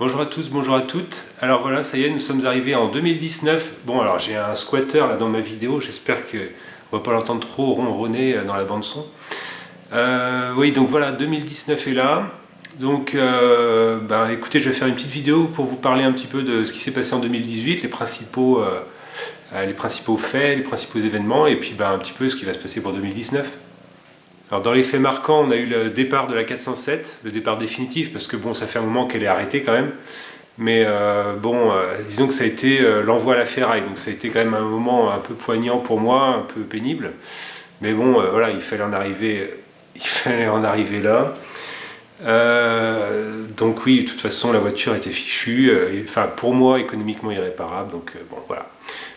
Bonjour à tous, bonjour à toutes. Alors voilà, ça y est, nous sommes arrivés en 2019. Bon, alors j'ai un squatter là dans ma vidéo, j'espère qu'on ne va pas l'entendre trop ronronner dans la bande son. Oui, donc voilà, 2019 est là. Donc, écoutez, je vais faire une petite vidéo pour vous parler un petit peu de ce qui s'est passé en 2018, les principaux faits, les principaux événements, et puis un petit peu ce qui va se passer pour 2019. Alors dans les faits marquants, on a eu le départ de la 407, le départ définitif, parce que bon, ça fait un moment qu'elle est arrêtée quand même. Mais disons que ça a été l'envoi à la ferraille, donc ça a été quand même un moment un peu poignant pour moi, un peu pénible. Mais bon, voilà, il fallait en arriver là. Donc oui, de toute façon, la voiture était fichue, enfin pour moi, économiquement irréparable, donc bon, voilà.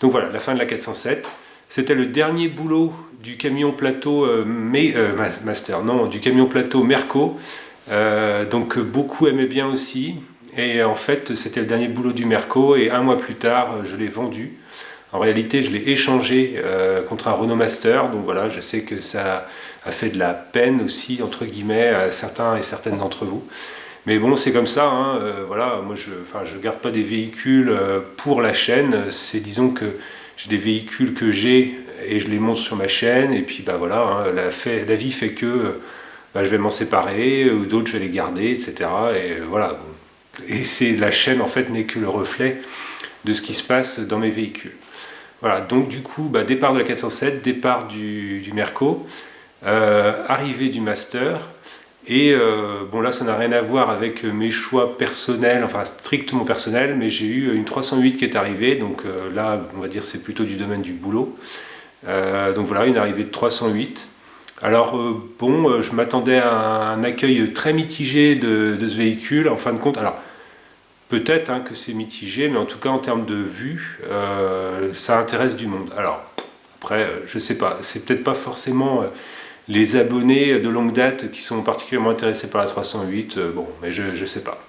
Donc voilà, la fin de la 407. C'était le dernier boulot du camion plateau Master, non, du camion plateau Merco, donc beaucoup aimaient bien aussi. Et en fait, c'était le dernier boulot du Merco, et un mois plus tard, je l'ai vendu. En réalité, je l'ai échangé contre un Renault Master, donc voilà, je sais que ça a fait de la peine aussi, entre guillemets, à certains et certaines d'entre vous. Mais bon, c'est comme ça, hein, voilà, moi je garde pas des véhicules pour la chaîne, c'est disons que j'ai des véhicules que j'ai et je les monte sur ma chaîne, et puis voilà, hein, la vie fait que je vais m'en séparer, ou d'autres je vais les garder, etc. Et voilà, et la chaîne en fait n'est que le reflet de ce qui se passe dans mes véhicules. Voilà, donc du coup, départ de la 407, départ du Merco, arrivée du Master, et bon là ça n'a rien à voir avec mes choix personnels, enfin strictement personnels, mais j'ai eu une 308 qui est arrivée, donc là on va dire c'est plutôt du domaine du boulot. Donc voilà, une arrivée de 308. Alors je m'attendais à un accueil très mitigé de ce véhicule, en fin de compte. Alors peut-être que c'est mitigé, mais en tout cas en termes de vue, ça intéresse du monde. Alors après, je sais pas, c'est peut-être pas forcément les abonnés de longue date qui sont particulièrement intéressés par la 308, bon, mais je sais pas.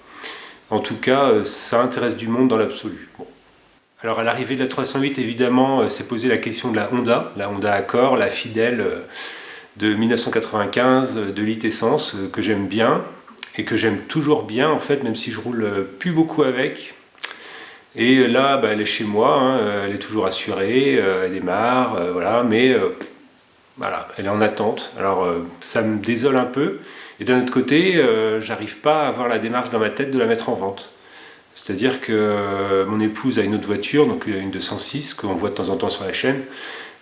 En tout cas, ça intéresse du monde dans l'absolu. Bon. Alors à l'arrivée de la 308, évidemment, s'est posé la question de la Honda Accord, la fidèle de 1995, de litre essence, que j'aime bien, et que j'aime toujours bien en fait, même si je roule plus beaucoup avec. Et là, elle est chez moi, hein, elle est toujours assurée, elle démarre, voilà, mais voilà, elle est en attente. Alors ça me désole un peu, et d'un autre côté, j'arrive pas à avoir la démarche dans ma tête de la mettre en vente. C'est-à-dire que mon épouse a une autre voiture, donc une 206, qu'on voit de temps en temps sur la chaîne,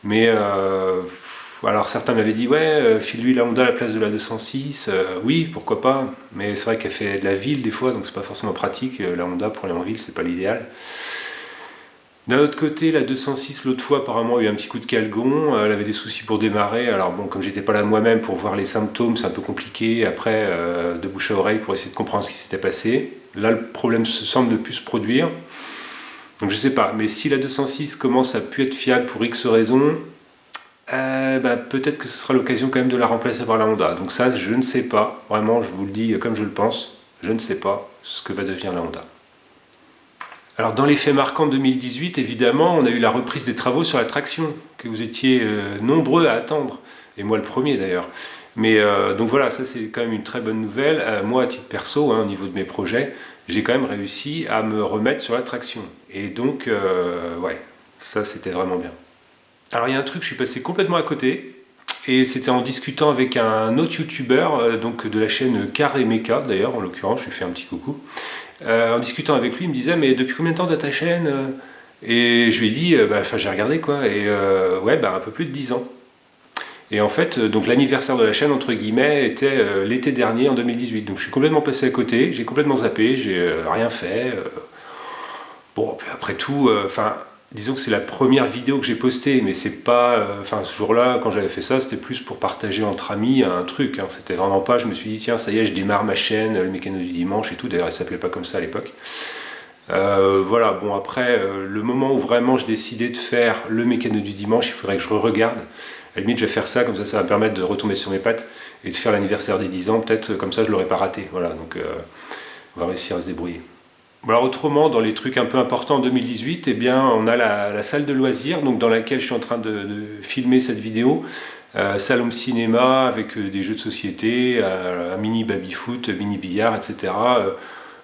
mais alors certains m'avaient dit ouais, file-lui la Honda à la place de la 206, oui, pourquoi pas, mais c'est vrai qu'elle fait de la ville des fois, donc c'est pas forcément pratique, la Honda pour aller en ville, c'est pas l'idéal. D'un autre côté, la 206 l'autre fois apparemment a eu un petit coup de calgon, elle avait des soucis pour démarrer, alors bon, comme j'étais pas là moi-même pour voir les symptômes, c'est un peu compliqué après de bouche à oreille pour essayer de comprendre ce qui s'était passé. Là le problème semble ne plus se produire, donc je sais pas, mais si la 206 commence à plus être fiable pour X raisons, peut-être que ce sera l'occasion quand même de la remplacer par la Honda. Donc ça, je ne sais pas, vraiment, je vous le dis comme je le pense, je ne sais pas ce que va devenir la Honda. Alors dans les faits marquants de 2018, évidemment, on a eu la reprise des travaux sur la traction, que vous étiez nombreux à attendre, et moi le premier d'ailleurs. Mais donc voilà, ça c'est quand même une très bonne nouvelle. Moi, à titre perso, au niveau de mes projets, j'ai quand même réussi à me remettre sur la traction. Et donc, ouais, ça c'était vraiment bien. Alors il y a un truc, je suis passé complètement à côté, et c'était en discutant avec un autre youtubeur, donc de la chaîne Car et Mecha d'ailleurs, en l'occurrence, je lui fais un petit coucou. En discutant avec lui, il me disait mais depuis combien de temps t'as ta chaîne? Et je lui ai dit, j'ai regardé quoi, et ouais, un peu plus de 10 ans. Et en fait, donc l'anniversaire de la chaîne, entre guillemets, était l'été dernier, en 2018. Donc je suis complètement passé à côté, j'ai complètement zappé, j'ai rien fait. Bon, puis après tout, disons que c'est la première vidéo que j'ai postée, mais c'est pas, ce jour-là, quand j'avais fait ça, c'était plus pour partager entre amis un truc, hein. C'était vraiment pas, je me suis dit, tiens, ça y est, je démarre ma chaîne, le mécano du dimanche et tout, d'ailleurs, elle s'appelait pas comme ça à l'époque. Voilà, bon, après, le moment où vraiment je décidais de faire le mécano du dimanche, il faudrait que je re-regarde. À la limite, je vais faire ça, comme ça va me permettre de retomber sur mes pattes et de faire l'anniversaire des 10 ans, peut-être, comme ça, je l'aurais pas raté. Voilà, donc on va réussir à se débrouiller. Bon, alors autrement, dans les trucs un peu importants en 2018, eh bien, on a la salle de loisirs, donc dans laquelle je suis en train de filmer cette vidéo. Salle home cinéma avec des jeux de société, un mini baby-foot, mini billard, etc.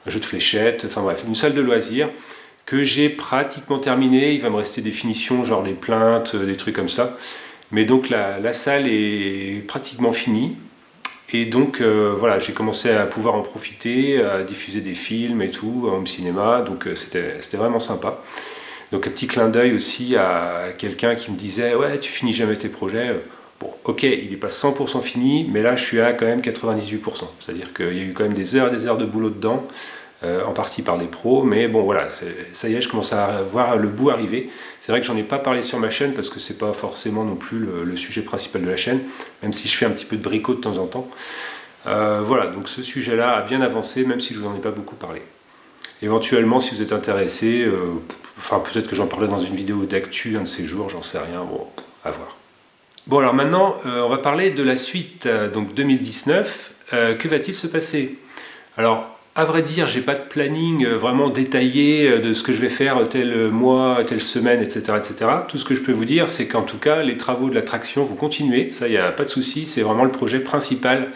un jeu de fléchettes, enfin bref, une salle de loisirs que j'ai pratiquement terminée. Il va me rester des finitions, genre des plaintes, des trucs comme ça. Mais donc la salle est pratiquement finie. Et donc voilà, j'ai commencé à pouvoir en profiter, à diffuser des films et tout, en home cinéma, donc c'était vraiment sympa. Donc un petit clin d'œil aussi à quelqu'un qui me disait ouais, tu finis jamais tes projets. Bon, ok, il n'est pas 100% fini, mais là je suis à quand même 98%. C'est-à-dire qu'il y a eu quand même des heures et des heures de boulot dedans, en partie par des pros, mais bon voilà, ça y est, je commence à voir le bout arriver. C'est vrai que j'en ai pas parlé sur ma chaîne parce que c'est pas forcément non plus le sujet principal de la chaîne, même si je fais un petit peu de bricot de temps en temps. Voilà, donc ce sujet-là a bien avancé, même si je vous en ai pas beaucoup parlé. Éventuellement, si vous êtes intéressé, enfin peut-être que j'en parlerai dans une vidéo d'actu un de ces jours, j'en sais rien, bon, à voir. Bon alors maintenant, on va parler de la suite, donc 2019. Que va-t-il se passer? Alors, à vrai dire, j'ai pas de planning vraiment détaillé de ce que je vais faire tel mois, telle semaine, etc., etc. Tout ce que je peux vous dire, c'est qu'en tout cas, les travaux de l'attraction vont continuer. Ça, il n'y a pas de souci. C'est vraiment le projet principal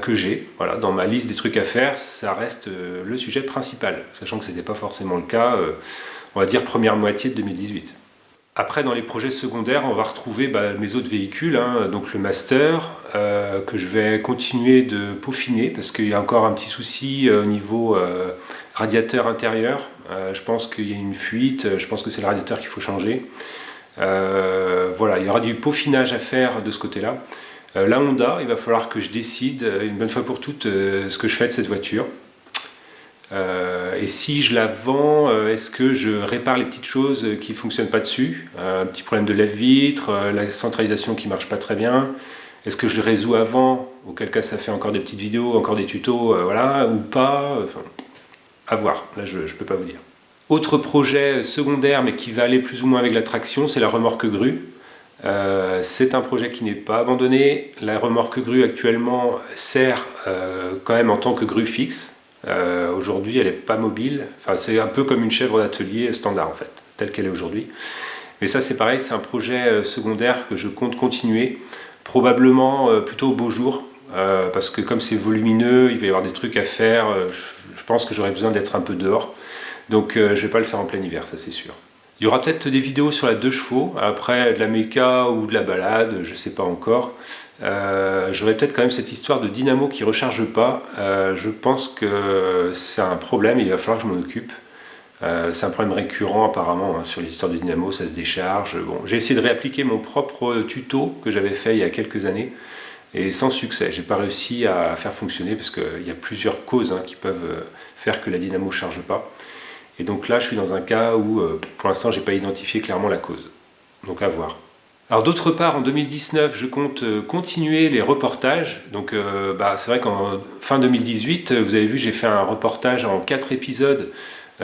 que j'ai. Voilà, dans ma liste des trucs à faire, ça reste le sujet principal, sachant que ce n'était pas forcément le cas, on va dire première moitié de 2018. Après, dans les projets secondaires, on va retrouver mes autres véhicules, hein, donc le Master, que je vais continuer de peaufiner, parce qu'il y a encore un petit souci au niveau radiateur intérieur. Je pense qu'il y a une fuite, je pense que c'est le radiateur qu'il faut changer. Voilà, il y aura du peaufinage à faire de ce côté-là. La Honda, il va falloir que je décide une bonne fois pour toutes ce que je fais de cette voiture. Et si je la vends, est-ce que je répare les petites choses qui ne fonctionnent pas dessus? Un petit problème de lève-vitre, la centralisation qui ne marche pas très bien. Est-ce que je le résous avant? Auquel cas ça fait encore des petites vidéos, encore des tutos, voilà, ou pas. Enfin, à voir, là je ne peux pas vous dire. Autre projet secondaire, mais qui va aller plus ou moins avec l'attraction, c'est la remorque grue. C'est un projet qui n'est pas abandonné. La remorque grue actuellement sert quand même en tant que grue fixe. Aujourd'hui, elle n'est pas mobile. Enfin, c'est un peu comme une chèvre d'atelier standard en fait, telle qu'elle est aujourd'hui. Mais ça, c'est pareil, c'est un projet secondaire que je compte continuer, probablement plutôt au beau jour, parce que comme c'est volumineux, il va y avoir des trucs à faire. Je pense que j'aurai besoin d'être un peu dehors, donc je ne vais pas le faire en plein hiver, ça c'est sûr. Il y aura peut-être des vidéos sur la 2 chevaux, après de la méca ou de la balade, je ne sais pas encore. J'aurai peut-être quand même cette histoire de dynamo qui ne recharge pas. Je pense que c'est un problème et il va falloir que je m'en occupe. C'est un problème récurrent apparemment hein, sur les histoires de dynamo, ça se décharge. Bon, j'ai essayé de réappliquer mon propre tuto que j'avais fait il y a quelques années et sans succès. J'ai pas réussi à faire fonctionner parce qu'il y a plusieurs causes hein, qui peuvent faire que la dynamo ne charge pas. Et donc là, je suis dans un cas où, pour l'instant, j'ai pas identifié clairement la cause. Donc à voir. Alors d'autre part, en 2019, je compte continuer les reportages. Donc c'est vrai qu'en fin 2018, vous avez vu, j'ai fait un reportage en 4 épisodes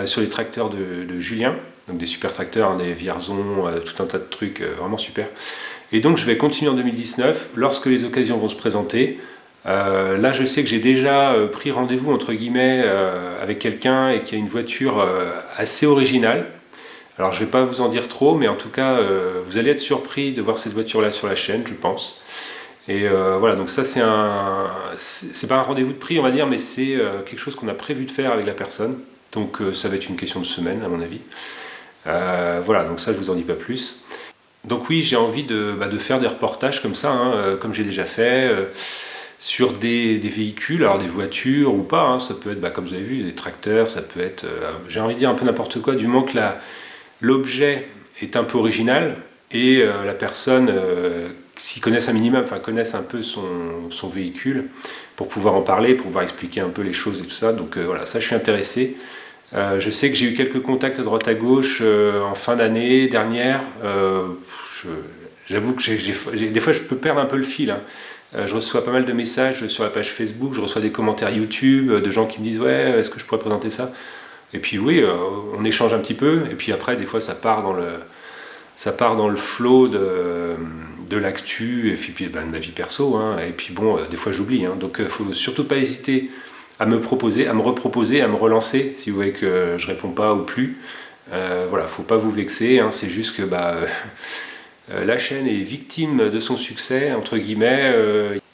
sur les tracteurs de Julien. Donc des super tracteurs, hein, des Vierzon, tout un tas de trucs vraiment super. Et donc je vais continuer en 2019, lorsque les occasions vont se présenter. Là, je sais que j'ai déjà pris rendez-vous entre guillemets avec quelqu'un et qui a une voiture assez originale. Alors, je ne vais pas vous en dire trop, mais en tout cas, vous allez être surpris de voir cette voiture-là sur la chaîne, je pense. Et voilà, donc ça, c'est pas un rendez-vous de prix, on va dire, mais c'est quelque chose qu'on a prévu de faire avec la personne. Donc, ça va être une question de semaine, à mon avis. Voilà, donc ça, je vous en dis pas plus. Donc oui, j'ai envie de faire des reportages comme ça, hein, comme j'ai déjà fait. Sur des véhicules, alors des voitures ou pas, hein, ça peut être, comme vous avez vu, des tracteurs, ça peut être, j'ai envie de dire un peu n'importe quoi, du moment que l'objet est un peu original et la personne s'y connaisse un minimum, enfin connaisse un peu son véhicule pour pouvoir en parler, pour pouvoir expliquer un peu les choses et tout ça. Donc voilà, ça je suis intéressé. Je sais que j'ai eu quelques contacts à droite à gauche en fin d'année dernière. J'avoue que des fois je peux perdre un peu le fil. Hein. Je reçois pas mal de messages sur la page Facebook, je reçois des commentaires YouTube de gens qui me disent ouais, est-ce que je pourrais présenter ça? Et puis oui, on échange un petit peu, et puis après des fois ça part dans le flow de l'actu, et puis de ma vie perso, hein, et puis bon, des fois j'oublie, hein, donc faut surtout pas hésiter à me proposer, à me reproposer, à me relancer si vous voyez que je réponds pas ou plus. Voilà, faut pas vous vexer, hein, c'est juste que la chaîne est victime de son succès, entre guillemets.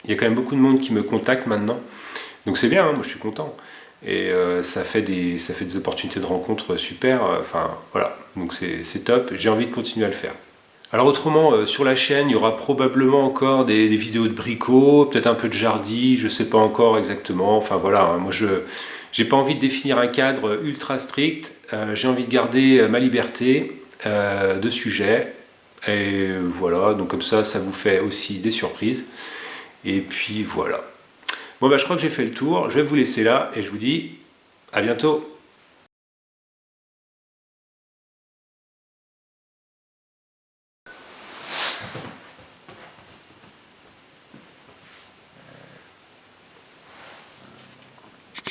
Il y a quand même beaucoup de monde qui me contacte maintenant. Donc c'est bien, hein, moi je suis content. Et ça fait des opportunités de rencontres super. Enfin voilà, donc c'est top. J'ai envie de continuer à le faire. Alors autrement, sur la chaîne, il y aura probablement encore des vidéos de bricots, peut-être un peu de jardi, je sais pas encore exactement. Enfin voilà, hein, moi je j'ai pas envie de définir un cadre ultra strict. J'ai envie de garder ma liberté de sujet. Et voilà, donc comme ça vous fait aussi des surprises. Et puis voilà. Bon bah je crois que j'ai fait le tour. Je vais vous laisser là et je vous dis à bientôt.